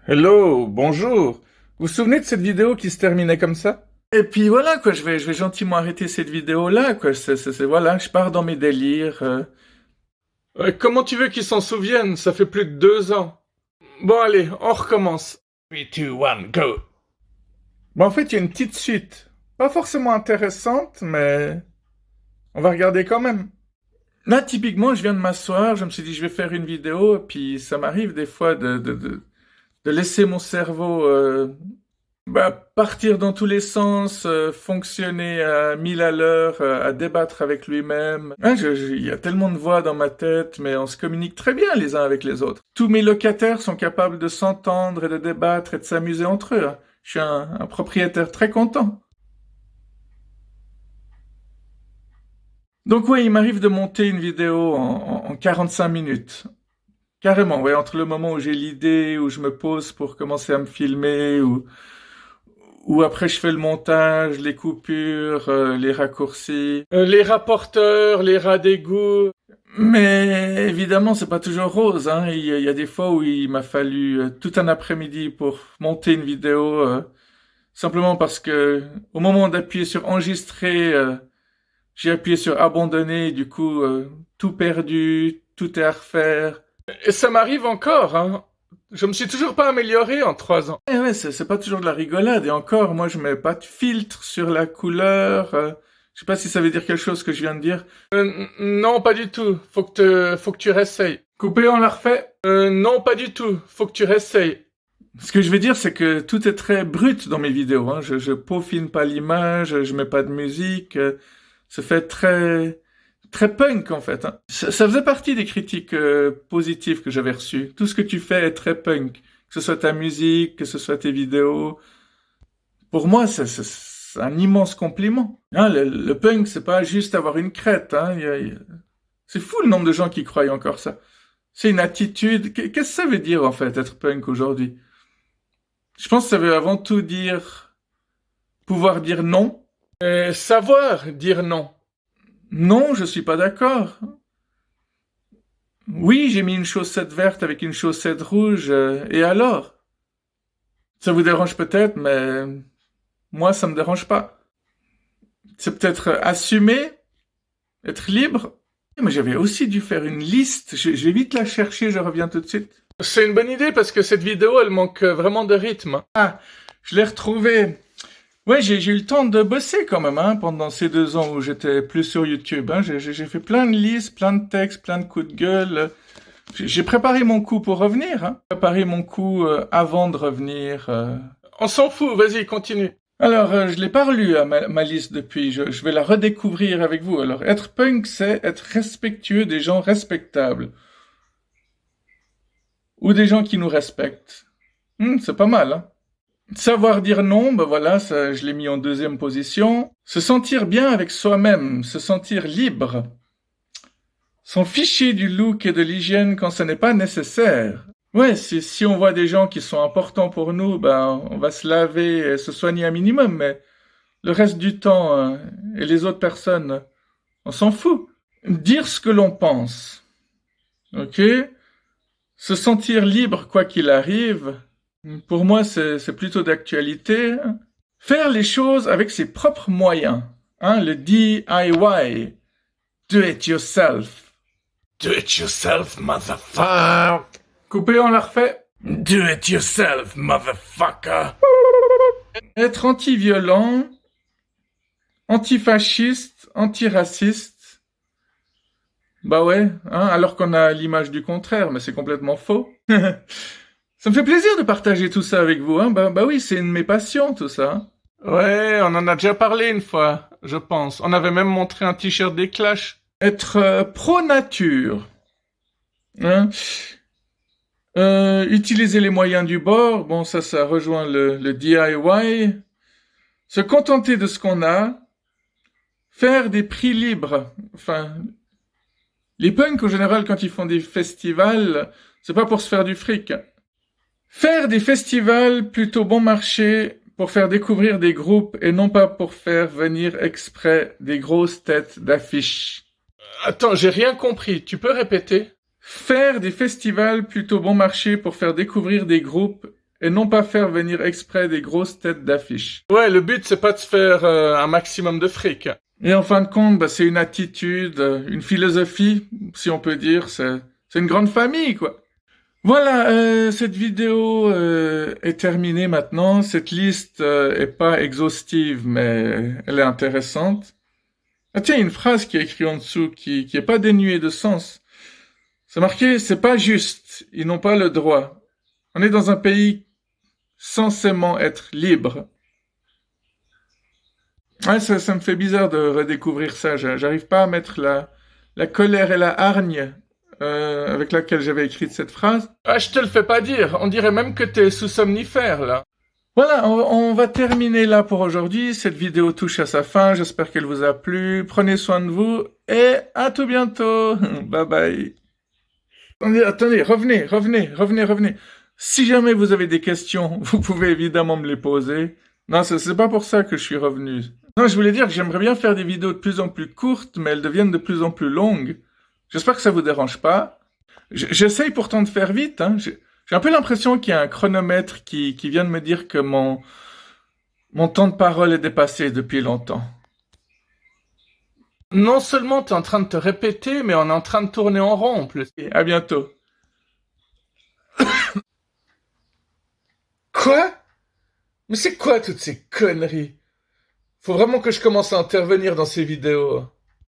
Hello, bonjour. Vous vous souvenez de cette vidéo qui se terminait comme ça? Et puis voilà, quoi, je vais gentiment arrêter cette vidéo-là, quoi. Voilà, je pars dans mes délires. Comment tu veux qu'ils s'en souviennent? Ça fait plus de 2 ans. Bon, allez, on recommence. 3, 2, 1, go. Bon, en fait, il y a une petite suite. Pas forcément intéressante, mais on va regarder quand même. Là, typiquement, je viens de m'asseoir, je me suis dit, je vais faire une vidéo, puis ça m'arrive des fois de laisser mon cerveau partir dans tous les sens, fonctionner à 1000 à l'heure, à débattre avec lui-même. Hein, il y a tellement de voix dans ma tête, mais on se communique très bien les uns avec les autres. Tous mes locataires sont capables de s'entendre et de débattre et de s'amuser entre eux, hein. Je suis un propriétaire très content. Donc oui, il m'arrive de monter une vidéo en 45 minutes. Carrément, ouais, entre le moment où j'ai l'idée, où je me pose pour commencer à me filmer, ou après je fais le montage, les coupures, les raccourcis. Les rapporteurs, les rats d'égout. Mais évidemment, c'est pas toujours rose, hein. Il y a des fois où il m'a fallu tout un après-midi pour monter une vidéo, simplement parce que au moment d'appuyer sur enregistrer, j'ai appuyé sur abandonner, du coup, tout perdu, tout est à refaire. Et ça m'arrive encore, hein. Je me suis toujours pas amélioré en 3 ans. Eh ouais, c'est pas toujours de la rigolade. Et encore, moi, je mets pas de filtre sur la couleur. Je sais pas si ça veut dire quelque chose que je viens de dire. Non, pas du tout. Faut que tu réessayes. Couper, on la refait. Non, pas du tout. Faut que tu réessayes. Ce que je veux dire, c'est que tout est très brut dans mes vidéos, hein. Je peaufine pas l'image, je mets pas de musique. Ça fait très punk, en fait, hein. Ça faisait partie des critiques positives que j'avais reçues. Tout ce que tu fais est très punk. Que ce soit ta musique, que ce soit tes vidéos. Pour moi, c'est un immense compliment. Hein, le punk, c'est pas juste avoir une crête, hein. C'est fou le nombre de gens qui croient encore ça. C'est une attitude. Qu'est-ce que ça veut dire, en fait, être punk aujourd'hui? Je pense que ça veut avant tout dire pouvoir dire non. Savoir dire non. Non, je suis pas d'accord. Oui, j'ai mis une chaussette verte avec une chaussette rouge, et alors? Ça vous dérange peut-être, mais moi, ça me dérange pas. C'est peut-être assumer, être libre. Mais j'avais aussi dû faire une liste. Je vais vite la chercher, je reviens tout de suite. C'est une bonne idée parce que cette vidéo, elle manque vraiment de rythme. Ah, je l'ai retrouvée. Ouais, j'ai eu le temps de bosser quand même, hein, pendant ces 2 ans où j'étais plus sur YouTube, hein. J'ai fait plein de listes, plein de textes, plein de coups de gueule. J'ai préparé mon coup pour revenir, hein. Préparé mon coup avant de revenir. On s'en fout, vas-y, continue. Alors, je l'ai pas relu, hein, ma liste depuis. Je vais la redécouvrir avec vous. Alors, être punk, c'est être respectueux des gens respectables. Ou des gens qui nous respectent. C'est pas mal, hein. Savoir dire non, ben voilà, ça, je l'ai mis en deuxième position. Se sentir bien avec soi-même, se sentir libre. S'en ficher du look et de l'hygiène quand ce n'est pas nécessaire. Ouais, si on voit des gens qui sont importants pour nous, ben on va se laver et se soigner un minimum, mais le reste du temps et les autres personnes, on s'en fout. Dire ce que l'on pense. Ok? Se sentir libre quoi qu'il arrive. Pour moi, c'est plutôt d'actualité. Faire les choses avec ses propres moyens. Hein, le DIY. Do it yourself. Do it yourself, motherfucker. Couper, on la refait. Do it yourself, motherfucker. Être anti-violent, antifasciste, antiraciste. Bah ouais, hein, alors qu'on a l'image du contraire, mais c'est complètement faux. Ça me fait plaisir de partager tout ça avec vous, hein. Bah oui, c'est une de mes passions, tout ça, hein. Ouais, on en a déjà parlé une fois, je pense. On avait même montré un t-shirt des Clash. Être pro-nature. Hein. Utiliser les moyens du bord, bon ça rejoint le DIY. Se contenter de ce qu'on a. Faire des prix libres. Enfin, les punks en général quand ils font des festivals, c'est pas pour se faire du fric. Faire des festivals plutôt bon marché pour faire découvrir des groupes et non pas pour faire venir exprès des grosses têtes d'affiches. Attends, j'ai rien compris. Tu peux répéter? Faire des festivals plutôt bon marché pour faire découvrir des groupes et non pas faire venir exprès des grosses têtes d'affiche. Ouais, le but, c'est pas de faire un maximum de fric. Et en fin de compte, bah, c'est une attitude, une philosophie, si on peut dire. C'est une grande famille, quoi. Voilà, cette vidéo est terminée maintenant. Cette liste est pas exhaustive, mais elle est intéressante. Ah tiens, une phrase qui est écrite en dessous, qui est pas dénuée de sens. C'est marqué, c'est pas juste. Ils n'ont pas le droit. On est dans un pays censément être libre. Ouais, ça me fait bizarre de redécouvrir ça. J'arrive pas à mettre la colère et la hargne avec laquelle j'avais écrit cette phrase. Ah, je te le fais pas dire. On dirait même que t'es sous somnifère, là. Voilà, on va terminer là pour aujourd'hui. Cette vidéo touche à sa fin. J'espère qu'elle vous a plu. Prenez soin de vous et à tout bientôt. Bye bye. Attendez, revenez. Si jamais vous avez des questions, vous pouvez évidemment me les poser. Non, c'est pas pour ça que je suis revenu. Non, je voulais dire que j'aimerais bien faire des vidéos de plus en plus courtes, mais elles deviennent de plus en plus longues. J'espère que ça vous dérange pas. J'essaye pourtant de faire vite, hein. J'ai un peu l'impression qu'il y a un chronomètre qui vient de me dire que mon temps de parole est dépassé depuis longtemps. Non seulement t'es en train de te répéter, mais on est en train de tourner en rond, en plus. Et à bientôt. Quoi? Mais c'est quoi toutes ces conneries? Faut vraiment que je commence à intervenir dans ces vidéos.